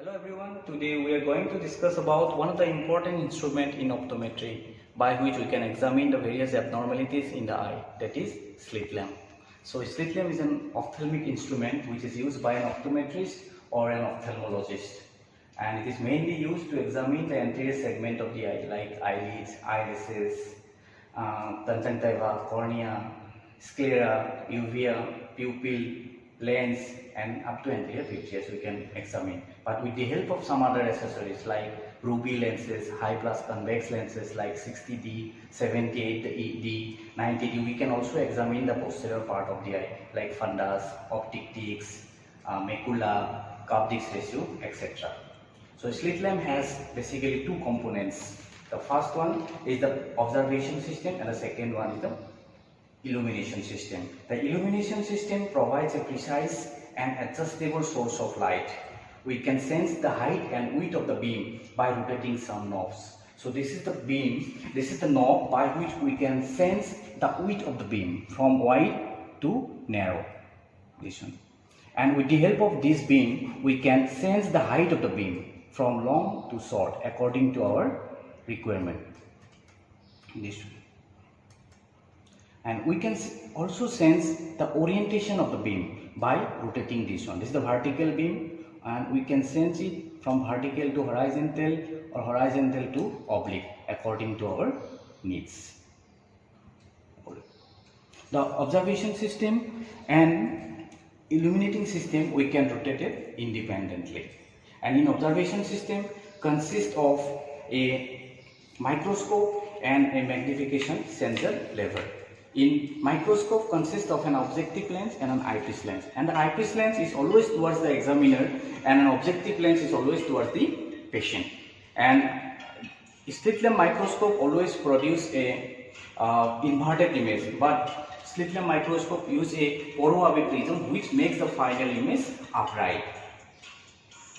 Hello everyone, today we are going to discuss about one of the important instruments in optometry by which we can examine the various abnormalities in the eye, that is slit lamp. So slit lamp is an ophthalmic instrument which is used by an optometrist or an ophthalmologist, and it is mainly used to examine the anterior segment of the eye like eyelids, irises, conjunctiva, cornea, sclera, uvea, pupil, lens and up to anterior vitreous we can examine, but with the help of some other accessories like ruby lenses, high plus convex lenses like 60D, 78D, 90D. We can also examine the posterior part of the eye like fundus, optic discs, macula, curved disc ratio, etc. So slit lamp has basically two components. The first one is the observation system and the second one is the illumination system. The illumination system provides a precise and adjustable source of light. We can sense the height and width of the beam by rotating some knobs. So this is the beam, this is the knob by which we can sense the width of the beam from wide to narrow. This one. And with the help of this beam, we can sense the height of the beam from long to short according to our requirement. This one. And we can also sense the orientation of the beam by rotating this one. This is the vertical beam and we can sense it from vertical to horizontal or horizontal to oblique according to our needs. The observation system and illuminating system we can rotate it independently. And in observation system consists of a microscope and a magnification sensor lever. In microscope consists of an objective lens and an eyepiece lens, and the eyepiece lens is always towards the examiner and an objective lens is always towards the patient. And slit lamp microscope always produce a inverted image, but slit lamp microscope use a poro-orbit prism which makes the final image upright.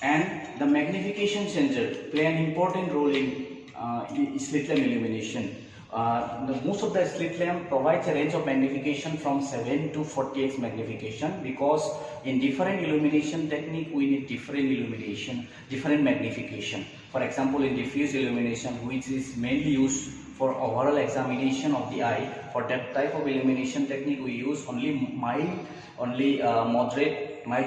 And the magnification sensor play an important role in slit lamp illumination. Most of the slit lamp provides a range of magnification from 7 to 40x magnification, because in different illumination technique we need different illumination, different magnification. For example, in diffuse illumination, which is mainly used for overall examination of the eye, for that type of illumination technique we use only mild to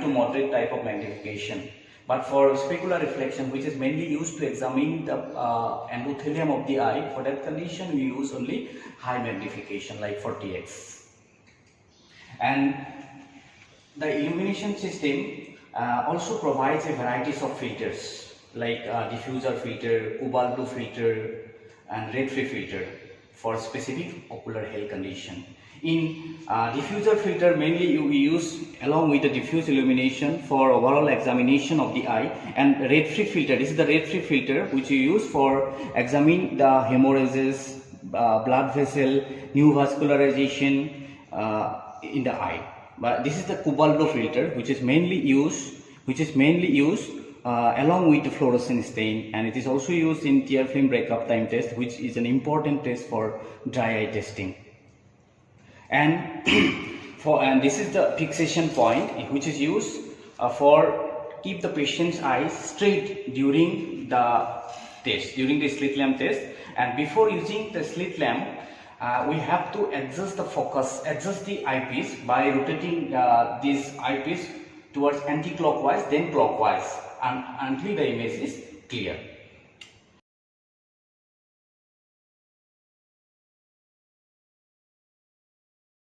moderate type of magnification. But for specular reflection, which is mainly used to examine the endothelium of the eye, for that condition we use only high magnification like 40x. And the illumination system also provides a varieties of filters like diffuser filter, cobalt blue filter and red free filter for specific ocular health condition. In diffuser filter mainly we use along with the diffuse illumination for overall examination of the eye, and red free filter, this is the red free filter which you use for examining the hemorrhages, blood vessel, new vascularization in the eye. But this is the cobalt blue filter which is mainly used along with the fluorescent stain, and it is also used in tear film breakup time test, which is an important test for dry eye testing. And this is the fixation point which is used for keep the patient's eyes straight during the test, during the slit lamp test. And before using the slit lamp, we have to adjust the focus, adjust the eyepiece by rotating this eyepiece towards anti-clockwise, then clockwise, until the image is clear.